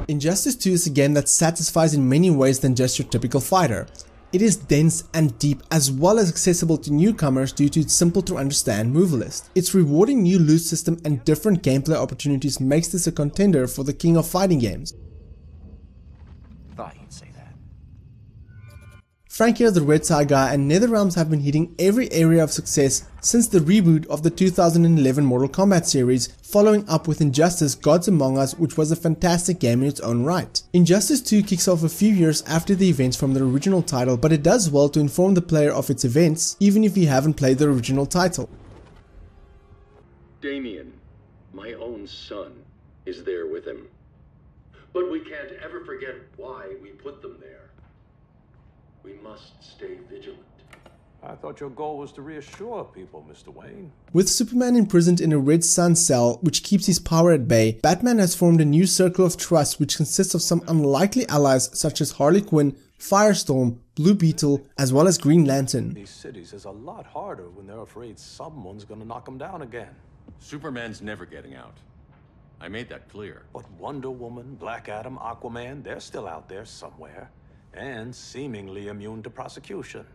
Injustice 2 is a game that satisfies in many ways than just your typical fighter. It is dense and deep as well as accessible to newcomers due to its simple to understand move list. Its rewarding new loot system and different gameplay opportunities makes this a contender for the king of fighting games. Thought you'd say that. Frank here, the Red Tie Guy, and NetherRealms have been hitting every area of success since the reboot of the 2011 Mortal Kombat series, following up with Injustice Gods Among Us, which was a fantastic game in its own right. Injustice 2 kicks off a few years after the events from the original title, but it does well to inform the player of its events, even if you haven't played the original title. Damien, my own son, is there with him. But we can't ever forget why we put them there. We must stay vigilant. I thought your goal was to reassure people, Mr. Wayne. With Superman imprisoned in a red sun cell which keeps his power at bay, Batman has formed a new circle of trust which consists of some unlikely allies such as Harley Quinn, Firestorm, Blue Beetle, as well as Green Lantern. These cities is a lot harder when they're afraid someone's gonna knock them down again. Superman's never getting out. I made that clear. But Wonder Woman, Black Adam, Aquaman, they're still out there somewhere, and seemingly immune to prosecution.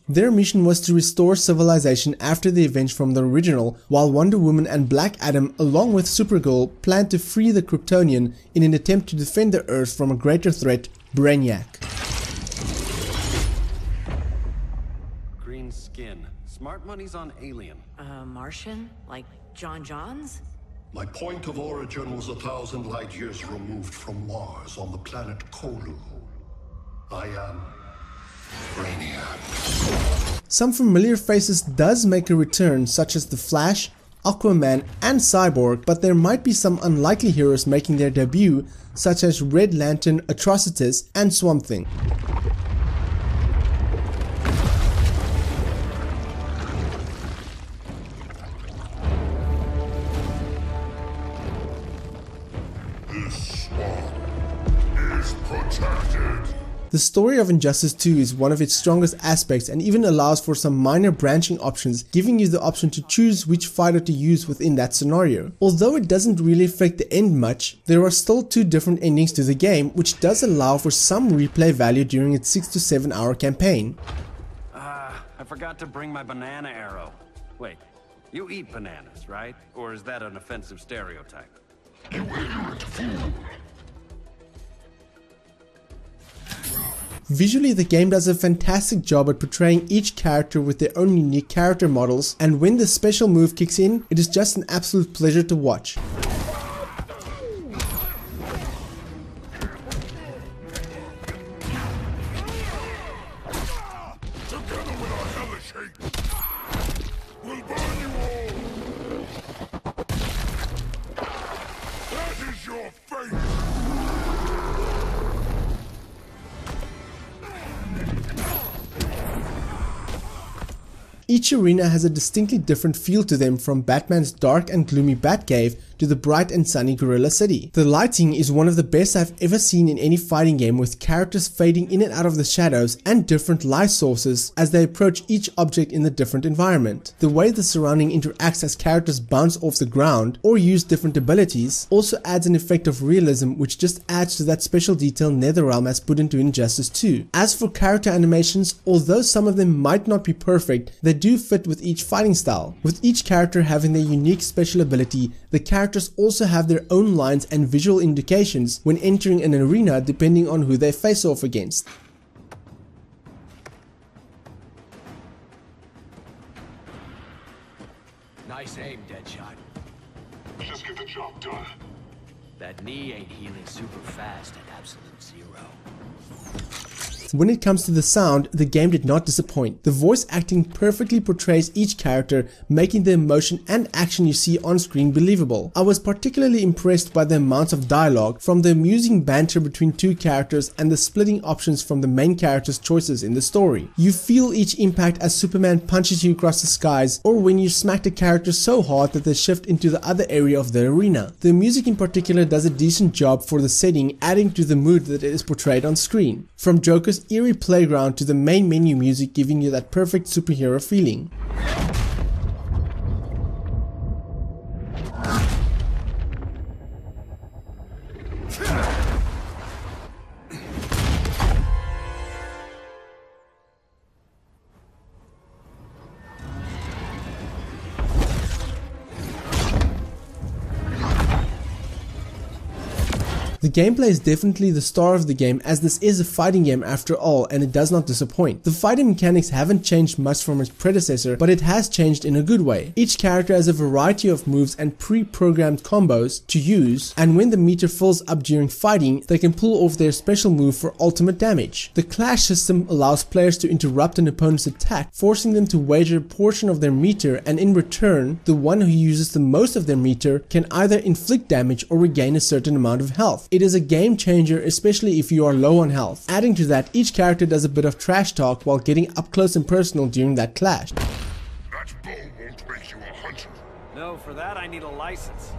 Their mission was to restore civilization after the events from the original, while Wonder Woman and Black Adam, along with Supergirl, planned to free the Kryptonian in an attempt to defend the Earth from a greater threat, Brainiac. Green skin. Smart money's on alien. Martian? Like John Johns? My point of origin was 1,000 light years removed from Mars on the planet Kolu. I am Brainiac. Some familiar faces does make a return, such as the Flash, Aquaman and Cyborg, but there might be some unlikely heroes making their debut, such as Red Lantern, Atrocitus and Swamp Thing. This swamp is protected. The story of Injustice 2 is one of its strongest aspects and even allows for some minor branching options, giving you the option to choose which fighter to use within that scenario. Although it doesn't really affect the end much, there are still two different endings to the game, which does allow for some replay value during its 6 to 7 hour campaign. I forgot to bring my banana arrow. Wait, you eat bananas, right? Or is that an offensive stereotype? You ignorant fool. Visually, the game does a fantastic job at portraying each character with their own unique character models, and when the special move kicks in, it is just an absolute pleasure to watch. Together with our hellish hate, we'll burn you all. That is your fate. Each arena has a distinctly different feel to them, from Batman's dark and gloomy Batcave to the bright and sunny Gorilla City. The lighting is one of the best I've ever seen in any fighting game, with characters fading in and out of the shadows and different light sources as they approach each object in the different environment. The way the surrounding interacts as characters bounce off the ground or use different abilities also adds an effect of realism, which just adds to that special detail NetherRealm has put into Injustice 2. As for character animations, although some of them might not be perfect, they do fit with each fighting style. With each character having their unique special ability, the characters also have their own lines and visual indications when entering an arena depending on who they face off against. Nice aim, Deadshot. Just get the job done. That knee ain't healing super fast at absolute zero. When it comes to the sound, the game did not disappoint. The voice acting perfectly portrays each character, making the emotion and action you see on screen believable. I was particularly impressed by the amount of dialogue, from the amusing banter between two characters and the splitting options from the main character's choices in the story. You feel each impact as Superman punches you across the skies, or when you smack a character so hard that they shift into the other area of the arena. The music in particular does a decent job for the setting, adding to the mood that it is portrayed on screen. From Joker's eerie playground to the main menu music, giving you that perfect superhero feeling. The gameplay is definitely the star of the game, as this is a fighting game after all, and it does not disappoint. The fighting mechanics haven't changed much from its predecessor, but it has changed in a good way. Each character has a variety of moves and pre-programmed combos to use, and when the meter fills up during fighting, they can pull off their special move for ultimate damage. The clash system allows players to interrupt an opponent's attack, forcing them to wager a portion of their meter, and in return, the one who uses the most of their meter can either inflict damage or regain a certain amount of health. It is a game changer, especially if you are low on health. Adding to that, each character does a bit of trash talk while getting up close and personal during that clash. That bow won't make you a hunter. No, for that I need a license.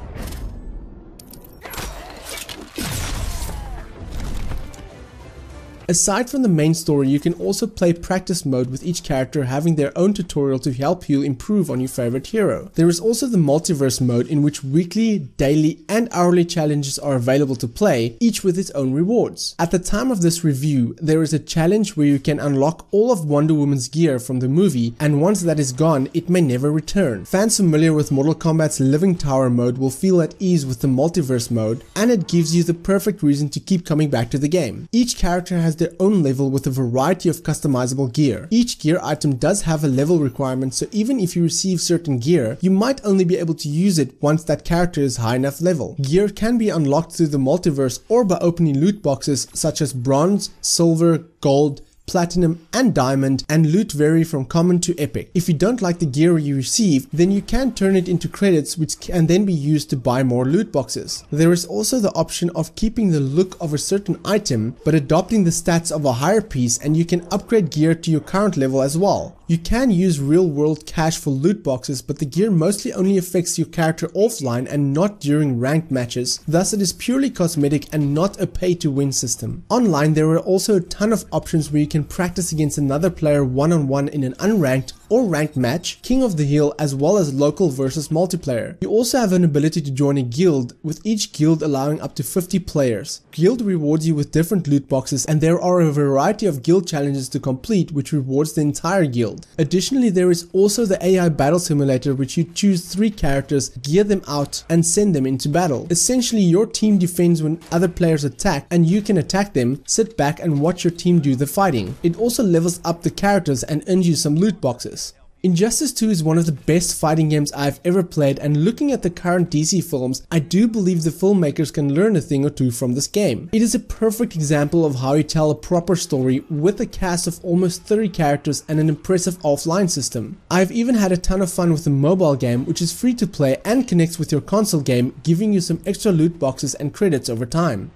Aside from the main story, you can also play practice mode with each character having their own tutorial to help you improve on your favorite hero. There is also the multiverse mode, in which weekly, daily and hourly challenges are available to play, each with its own rewards. At the time of this review, there is a challenge where you can unlock all of Wonder Woman's gear from the movie, and once that is gone, it may never return. Fans familiar with Mortal Kombat's Living Tower mode will feel at ease with the multiverse mode, and it gives you the perfect reason to keep coming back to the game. Each character has their own level with a variety of customizable gear. Each gear item does have a level requirement, so even if you receive certain gear, you might only be able to use it once that character is high enough level. Gear can be unlocked through the multiverse or by opening loot boxes such as bronze, silver, gold, platinum and diamond, and loot vary from common to epic. If you don't like the gear you receive, then you can turn it into credits, which can then be used to buy more loot boxes. There is also the option of keeping the look of a certain item but adopting the stats of a higher piece, and you can upgrade gear to your current level as well. You can use real world cash for loot boxes, but the gear mostly only affects your character offline and not during ranked matches, thus it is purely cosmetic and not a pay to win system. Online there are also a ton of options where you can practice against another player one-on-one in an unranked or ranked match, King of the Hill, as well as local versus multiplayer. You also have an ability to join a guild, with each guild allowing up to 50 players. Guild rewards you with different loot boxes, and there are a variety of guild challenges to complete, which rewards the entire guild. Additionally, there is also the AI battle simulator, which you choose 3 characters, gear them out and send them into battle. Essentially, your team defends when other players attack, and you can attack them, sit back and watch your team do the fighting. It also levels up the characters and earns you some loot boxes. Injustice 2 is one of the best fighting games I've ever played, and looking at the current DC films, I do believe the filmmakers can learn a thing or two from this game. It is a perfect example of how you tell a proper story with a cast of almost 30 characters and an impressive offline system. I've even had a ton of fun with the mobile game, which is free to play and connects with your console game, giving you some extra loot boxes and credits over time.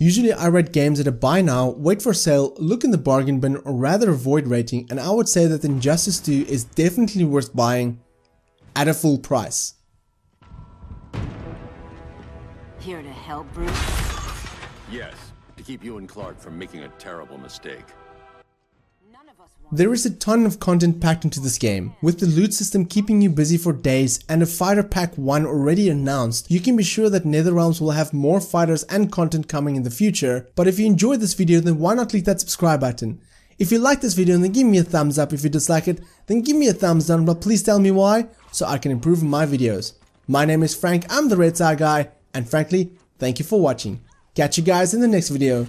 Usually I rate games at a buy now, wait for sale, look in the bargain bin, or rather avoid rating, and I would say that Injustice 2 is definitely worth buying at a full price. Here to help, Bruce? Yes, to keep you and Clark from making a terrible mistake. There is a ton of content packed into this game, with the loot system keeping you busy for days and a Fighter Pack 1 already announced. You can be sure that NetherRealms will have more fighters and content coming in the future, but if you enjoyed this video, then why not click that subscribe button? If you like this video, then give me a thumbs up. If you dislike it, then give me a thumbs down, but please tell me why, so I can improve my videos. My name is Frank, I'm the Red Side Guy, and frankly, thank you for watching. Catch you guys in the next video.